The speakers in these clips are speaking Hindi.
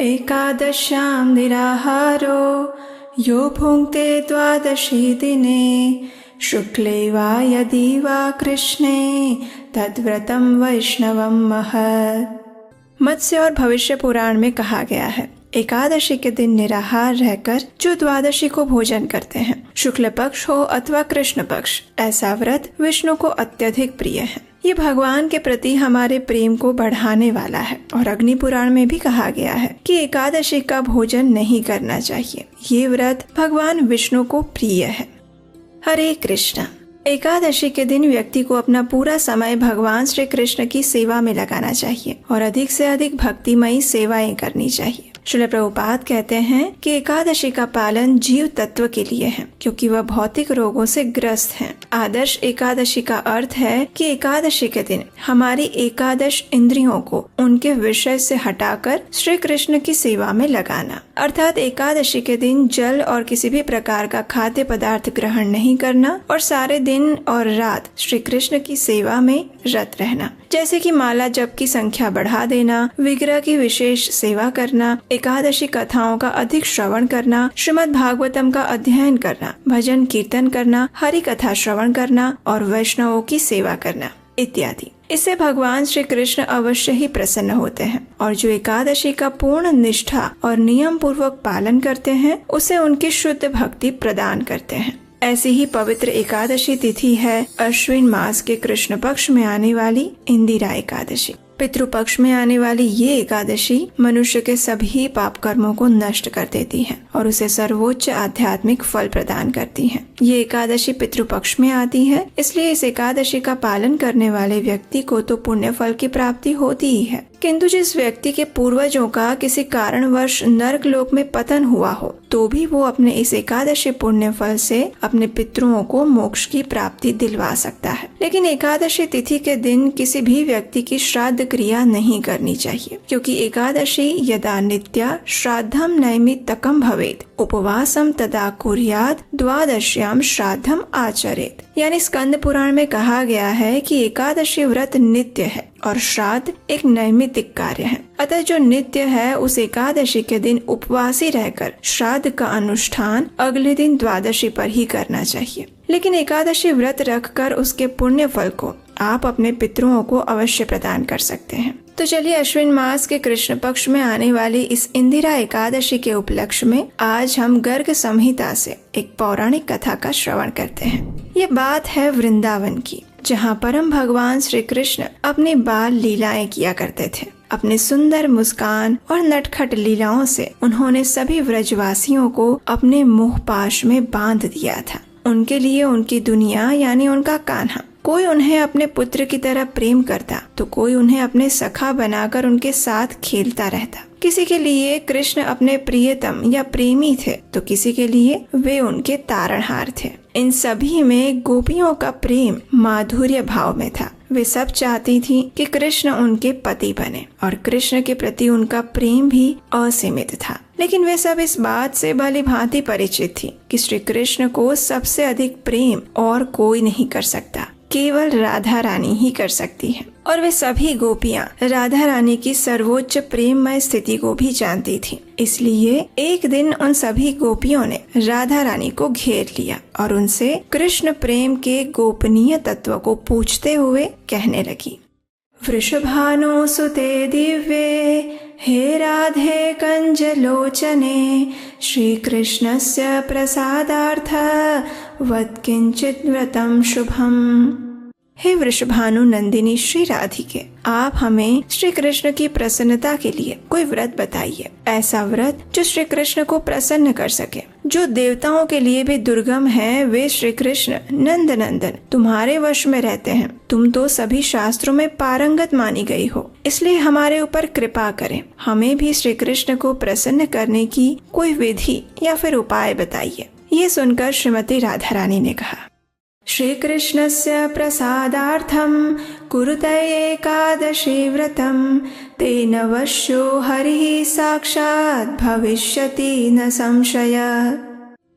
एकादश्यां निराहारो यो भुङ्क्ते द्वादशी दिने शुक्ले वा यदि वा कृष्णे तद्व्रतं वैष्णवं महत्। मत्स्य और भविष्य पुराण में कहा गया है, एकादशी के दिन निराहार रहकर जो द्वादशी को भोजन करते हैं, शुक्ल पक्ष हो अथवा कृष्ण पक्ष, ऐसा व्रत विष्णु को अत्यधिक प्रिय है। ये भगवान के प्रति हमारे प्रेम को बढ़ाने वाला है। और अग्नि पुराण में भी कहा गया है कि एकादशी का भोजन नहीं करना चाहिए। ये व्रत भगवान विष्णु को प्रिय है। हरे कृष्णा। एकादशी के दिन व्यक्ति को अपना पूरा समय भगवान श्री कृष्ण की सेवा में लगाना चाहिए और अधिक से अधिक भक्तिमयी सेवाएं करनी चाहिए। श्रील प्रभुपाद कहते हैं कि एकादशी का पालन जीव तत्व के लिए है, क्योंकि वह भौतिक रोगों से ग्रस्त हैं। आदर्श एकादशी का अर्थ है कि एकादशी के दिन हमारी एकादश इंद्रियों को उनके विषय से हटाकर श्री कृष्ण की सेवा में लगाना। अर्थात एकादशी के दिन जल और किसी भी प्रकार का खाद्य पदार्थ ग्रहण नहीं करना और सारे दिन और रात श्री कृष्ण की सेवा में रत रहना, जैसे कि माला जप की संख्या बढ़ा देना, विग्रह की विशेष सेवा करना, एकादशी कथाओं का अधिक श्रवण करना, श्रीमद् भागवतम का अध्ययन करना, भजन कीर्तन करना, हरि कथा श्रवण करना और वैष्णवों की सेवा करना इत्यादि। इससे भगवान श्री कृष्ण अवश्य ही प्रसन्न होते हैं और जो एकादशी का पूर्ण निष्ठा और नियम पूर्वक पालन करते हैं, उसे उनकी शुद्ध भक्ति प्रदान करते हैं। ऐसी ही पवित्र एकादशी तिथि है अश्विन मास के कृष्ण पक्ष में आने वाली इंदिरा एकादशी। पितृपक्ष में आने वाली ये एकादशी मनुष्य के सभी पाप कर्मों को नष्ट कर देती है और उसे सर्वोच्च आध्यात्मिक फल प्रदान करती है। ये एकादशी पितृपक्ष में आती है, इसलिए इस एकादशी का पालन करने वाले व्यक्ति को तो पुण्य फल की प्राप्ति होती ही है, किंतु जिस व्यक्ति के पूर्वजों का किसी कारणवश नरक लोक में पतन हुआ हो, तो भी वो अपने इस एकादशी पुण्य फल से अपने पितरों को मोक्ष की प्राप्ति दिलवा सकता है। लेकिन एकादशी तिथि के दिन किसी भी व्यक्ति की श्राद्ध क्रिया नहीं करनी चाहिए, क्योंकि एकादशी यदा नित्या श्राद्धम नैमित्तकम भवेत् उपवासम तदा कुर्यात् द्वादश्याम श्राद्धम आचरेत्। यानी स्कंद पुराण में कहा गया है कि एकादशी व्रत नित्य है और श्राद्ध एक नैमित्तिक कार्य है। अतः जो नित्य है उस एकादशी के दिन उपवासी रहकर श्राद्ध का अनुष्ठान अगले दिन द्वादशी पर ही करना चाहिए। लेकिन एकादशी व्रत रखकर उसके पुण्य फल को आप अपने पितरों को अवश्य प्रदान कर सकते हैं। तो चलिए अश्विन मास के कृष्ण पक्ष में आने वाली इस इंदिरा एकादशी के उपलक्ष्य में आज हम गर्ग संहिता से एक पौराणिक कथा का श्रवण करते हैं। ये बात है वृंदावन की, जहाँ परम भगवान श्री कृष्ण अपनी बाल लीलाएं किया करते थे। अपने सुंदर मुस्कान और नटखट लीलाओं से उन्होंने सभी व्रजवासियों को अपने मोह पाश में बांध दिया था। उनके लिए उनकी दुनिया यानी उनका कान्हा, कोई उन्हें अपने पुत्र की तरह प्रेम करता तो कोई उन्हें अपने सखा बनाकर उनके साथ खेलता रहता। किसी के लिए कृष्ण अपने प्रियतम या प्रेमी थे तो किसी के लिए वे उनके तारणहार थे। इन सभी में गोपियों का प्रेम माधुर्य भाव में था। वे सब चाहती थी कि कृष्ण उनके पति बने और कृष्ण के प्रति उनका प्रेम भी असीमित था। लेकिन वे सब इस बात से भली भांति परिचित थी कि श्री कृष्ण को सबसे अधिक प्रेम और कोई नहीं कर सकता, केवल राधा रानी ही कर सकती है। और वे सभी गोपियां राधा रानी की सर्वोच्च प्रेममय स्थिति को भी जानती थीं। इसलिए एक दिन उन सभी गोपियों ने राधा रानी को घेर लिया और उनसे कृष्ण प्रेम के गोपनीय तत्व को पूछते हुए कहने लगी। वृषभानो सुते दिव्ये हे राधे कंजलोचने श्री कृष्णस्य प्रसादार्थ वद किंचित व्रतम शुभम। हे वृषभानु नंदिनी श्री राधिके, आप हमें श्री कृष्ण की प्रसन्नता के लिए कोई व्रत बताइए, ऐसा व्रत जो श्री कृष्ण को प्रसन्न कर सके। जो देवताओं के लिए भी दुर्गम है, वे श्री कृष्ण नंद नंदन तुम्हारे वश में रहते हैं। तुम तो सभी शास्त्रों में पारंगत मानी गई हो, इसलिए हमारे ऊपर कृपा करें। हमें भी श्री कृष्ण को प्रसन्न करने की कोई विधि या फिर उपाय बताइए। ये सुनकर श्रीमती राधा रानी ने कहा, श्री कृष्णस्य प्रसादार्थम कुरुते एकादशी व्रतम तेन वश्यो हरिः साक्षात् भविष्यति न संशय।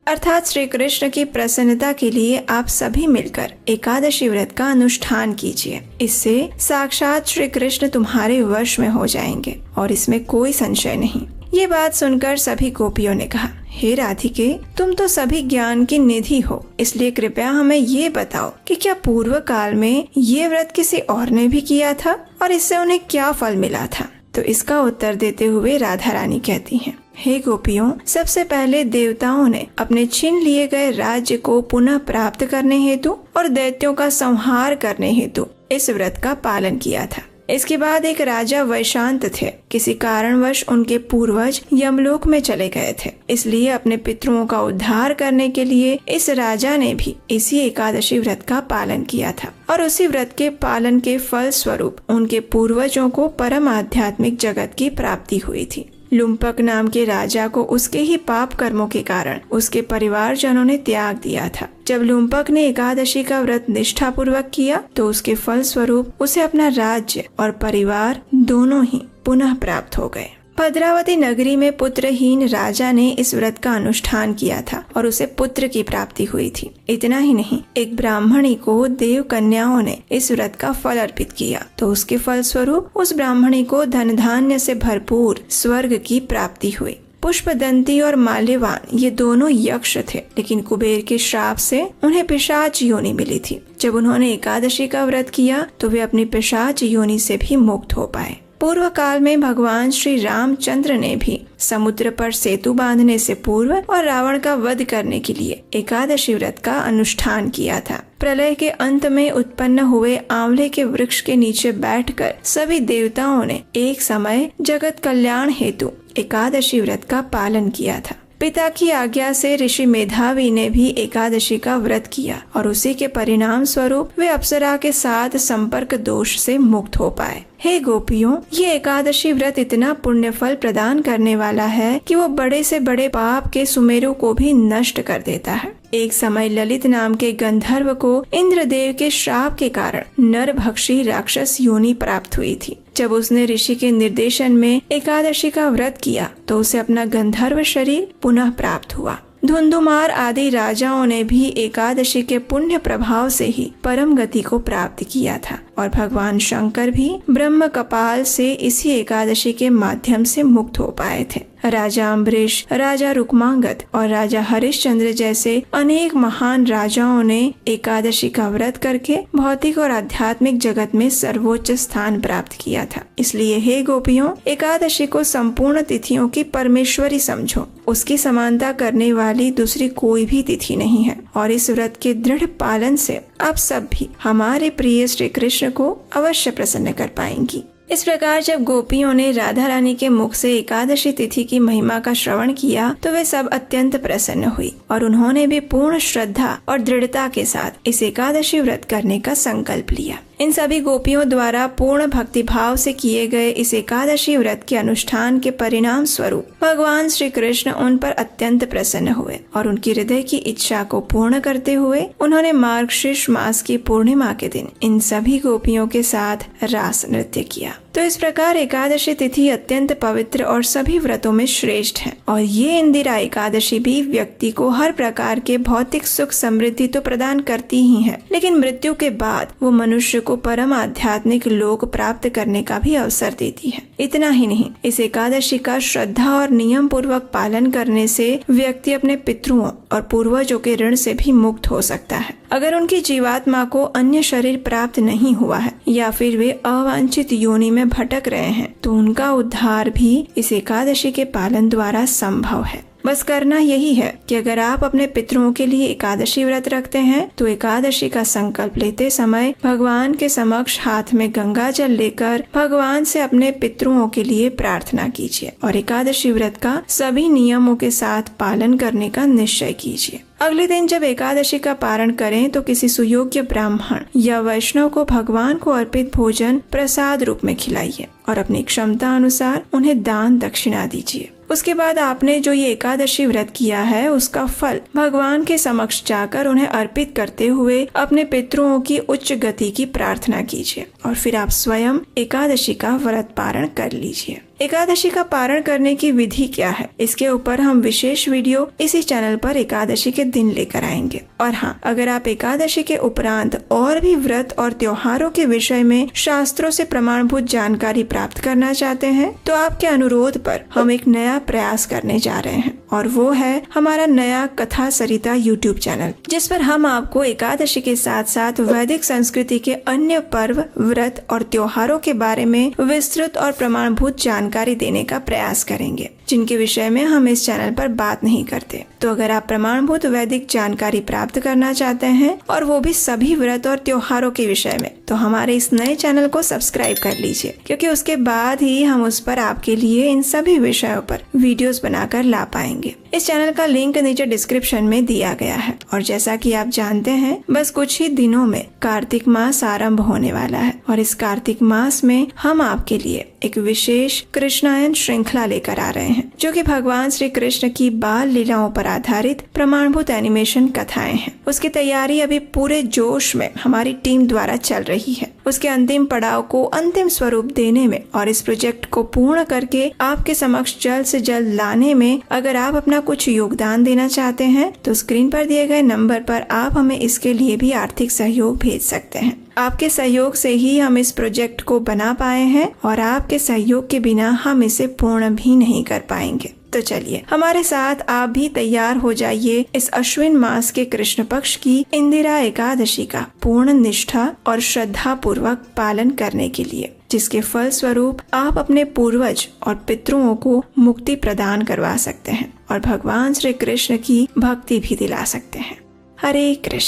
अर्थात श्री कृष्ण की प्रसन्नता के लिए आप सभी मिलकर एकादशी व्रत का अनुष्ठान कीजिए। इससे साक्षात श्री कृष्ण तुम्हारे वश में हो जाएंगे और इसमें कोई संशय नहीं। ये बात सुनकर सभी गोपियों ने कहा, हे राधिके, तुम तो सभी ज्ञान की निधि हो, इसलिए कृपया हमें ये बताओ कि क्या पूर्व काल में ये व्रत किसी और ने भी किया था और इससे उन्हें क्या फल मिला था। तो इसका उत्तर देते हुए राधा रानी कहती हैं, हे गोपियों, सबसे पहले देवताओं ने अपने छीन लिए गए राज्य को पुनः प्राप्त करने हेतु और दैत्यों का संहार करने हेतु इस व्रत का पालन किया था। इसके बाद एक राजा वैशांत थे। किसी कारणवश उनके पूर्वज यमलोक में चले गए थे, इसलिए अपने पितरों का उद्धार करने के लिए इस राजा ने भी इसी एकादशी व्रत का पालन किया था और उसी व्रत के पालन के फल स्वरूप उनके पूर्वजों को परम आध्यात्मिक जगत की प्राप्ति हुई थी। लुम्पक नाम के राजा को उसके ही पाप कर्मों के कारण उसके परिवारजनों ने त्याग दिया था। जब लुम्पक ने एकादशी का व्रत निष्ठा पूर्वक किया तो उसके फल स्वरूप उसे अपना राज्य और परिवार दोनों ही पुनः प्राप्त हो गए। भद्रावती नगरी में पुत्रहीन राजा ने इस व्रत का अनुष्ठान किया था और उसे पुत्र की प्राप्ति हुई थी। इतना ही नहीं, एक ब्राह्मणी को देव कन्याओं ने इस व्रत का फल अर्पित किया तो उसके फल स्वरूप उस ब्राह्मणी को धन धान्य से भरपूर स्वर्ग की प्राप्ति हुई। पुष्पदंती और माल्यवान ये दोनों यक्ष थे, लेकिन कुबेर के श्राप से उन्हें पिशाच योनि मिली थी। जब उन्होंने एकादशी का व्रत किया तो वे अपनी पिशाच योनि से भी मुक्त हो पाए। पूर्व काल में भगवान श्री रामचंद्र ने भी समुद्र पर सेतु बांधने से पूर्व और रावण का वध करने के लिए एकादशी व्रत का अनुष्ठान किया था। प्रलय के अंत में उत्पन्न हुए आंवले के वृक्ष के नीचे बैठकर सभी देवताओं ने एक समय जगत कल्याण हेतु एकादशी व्रत का पालन किया था। पिता की आज्ञा से ऋषि मेधावी ने भी एकादशी का व्रत किया और उसी के परिणाम स्वरूप वे अप्सरा के साथ संपर्क दोष से मुक्त हो पाए। हे गोपियों, ये एकादशी व्रत इतना पुण्य फल प्रदान करने वाला है कि वो बड़े से बड़े पाप के सुमेरु को भी नष्ट कर देता है। एक समय ललित नाम के गंधर्व को इंद्रदेव के श्राप के कारण नरभक्षी राक्षस योनि प्राप्त हुई थी। जब उसने ऋषि के निर्देशन में एकादशी का व्रत किया तो उसे अपना गंधर्व शरीर पुनः प्राप्त हुआ। धुंधुमार आदि राजाओं ने भी एकादशी के पुण्य प्रभाव से ही परम गति को प्राप्त किया था और भगवान शंकर भी ब्रह्म कपाल से इसी एकादशी के माध्यम से मुक्त हो पाए थे। राजा अम्बरीश, राजा रुक्मांगद और राजा हरिश्चंद्र जैसे अनेक महान राजाओं ने एकादशी का व्रत करके भौतिक और आध्यात्मिक जगत में सर्वोच्च स्थान प्राप्त किया था। इसलिए हे गोपियों, एकादशी को संपूर्ण तिथियों की परमेश्वरी समझो। उसकी समानता करने वाली दूसरी कोई भी तिथि नहीं है और इस व्रत के दृढ़ पालन से आप सब भी हमारे प्रिय श्री कृष्ण को अवश्य प्रसन्न कर पाएंगी। इस प्रकार जब गोपियों ने राधा रानी के मुख से एकादशी तिथि की महिमा का श्रवण किया तो वे सब अत्यंत प्रसन्न हुई और उन्होंने भी पूर्ण श्रद्धा और दृढ़ता के साथ इस एकादशी व्रत करने का संकल्प लिया। इन सभी गोपियों द्वारा पूर्ण भक्ति भाव से किए गए इस एकादशी व्रत के अनुष्ठान के परिणाम स्वरूप भगवान श्री कृष्ण उन पर अत्यंत प्रसन्न हुए और उनकी हृदय की इच्छा को पूर्ण करते हुए उन्होंने मार्गशीर्ष मास की पूर्णिमा के दिन इन सभी गोपियों के साथ रास नृत्य किया। तो इस प्रकार एकादशी तिथि अत्यंत पवित्र और सभी व्रतों में श्रेष्ठ है और ये इंदिरा एकादशी भी व्यक्ति को हर प्रकार के भौतिक सुख समृद्धि तो प्रदान करती ही है, लेकिन मृत्यु के बाद वो मनुष्य को परम आध्यात्मिक लोक प्राप्त करने का भी अवसर देती है। इतना ही नहीं, इस एकादशी का श्रद्धा और नियम पूर्वक पालन करने से व्यक्ति अपने पितरों और पूर्वजों के ऋण से भी मुक्त हो सकता है। अगर उनकी जीवात्मा को अन्य शरीर प्राप्त नहीं हुआ है या फिर वे अवांछित योनि में भटक रहे हैं तो उनका उद्धार भी इस एकादशी के पालन द्वारा संभव है। बस करना यही है कि अगर आप अपने पितरों के लिए एकादशी व्रत रखते हैं तो एकादशी का संकल्प लेते समय भगवान के समक्ष हाथ में गंगा जल लेकर भगवान से अपने पितरों के लिए प्रार्थना कीजिए और एकादशी व्रत का सभी नियमों के साथ पालन करने का निश्चय कीजिए। अगले दिन जब एकादशी का पारण करें तो किसी सुयोग्य ब्राह्मण या वैष्णव को भगवान को अर्पित भोजन प्रसाद रूप में खिलाइए और अपनी क्षमता अनुसार उन्हें दान दक्षिणा दीजिए। उसके बाद आपने जो ये एकादशी व्रत किया है उसका फल भगवान के समक्ष जाकर उन्हें अर्पित करते हुए अपने पितरों की उच्च गति की प्रार्थना कीजिए और फिर आप स्वयं एकादशी का व्रत पारण कर लीजिए। एकादशी का पारण करने की विधि क्या है, इसके ऊपर हम विशेष वीडियो इसी चैनल पर एकादशी के दिन लेकर आएंगे। और हाँ, अगर आप एकादशी के उपरांत और भी व्रत और त्योहारों के विषय में शास्त्रों से प्रमाणभूत जानकारी प्राप्त करना चाहते हैं तो आपके अनुरोध पर हम एक नया प्रयास करने जा रहे हैं, और वो है हमारा नया कथा सरिता यूट्यूब चैनल, जिस पर हम आपको एकादशी के साथ साथ वैदिक संस्कृति के अन्य पर्व, व्रत और त्योहारों के बारे में विस्तृत और प्रमाणभूत जानकारी देने का प्रयास करेंगे, जिनके विषय में हम इस चैनल पर बात नहीं करते। तो अगर आप प्रमाणभूत वैदिक जानकारी प्राप्त करना चाहते हैं और वो भी सभी व्रत और त्योहारों के विषय में, तो हमारे इस नए चैनल को सब्सक्राइब कर लीजिए, क्योंकि उसके बाद ही हम उस पर आपके लिए इन सभी विषयों पर वीडियोस बनाकर ला पाएंगे। इस चैनल का लिंक नीचे डिस्क्रिप्शन में दिया गया है। और जैसा कि आप जानते हैं, बस कुछ ही दिनों में कार्तिक मास आरंभ होने वाला है, और इस कार्तिक मास में हम आपके लिए एक विशेष कृष्णायन श्रृंखला लेकर आ रहे हैं, जो कि भगवान श्री कृष्ण की बाल लीलाओं पर आधारित प्रमाणभूत एनिमेशन कथाएं हैं। उसकी तैयारी अभी पूरे जोश में हमारी टीम द्वारा चल रही है। उसके अंतिम पड़ाव को अंतिम स्वरूप देने में और इस प्रोजेक्ट को पूर्ण करके आपके समक्ष जल्द से जल्द लाने में अगर आप अपना कुछ योगदान देना चाहते हैं तो स्क्रीन पर दिए गए नंबर पर आप हमें इसके लिए भी आर्थिक सहयोग भेज सकते हैं। आपके सहयोग से ही हम इस प्रोजेक्ट को बना पाए हैं, और आपके सहयोग के बिना हम इसे पूर्ण भी नहीं कर पाएंगे। तो चलिए हमारे साथ आप भी तैयार हो जाइए इस अश्विन मास के कृष्ण पक्ष की इंदिरा एकादशी का पूर्ण निष्ठा और श्रद्धा पूर्वक पालन करने के लिए, जिसके फल स्वरूप आप अपने पूर्वज और पितरों को मुक्ति प्रदान करवा सकते हैं और भगवान श्री कृष्ण की भक्ति भी दिला सकते हैं। हरे कृष्ण।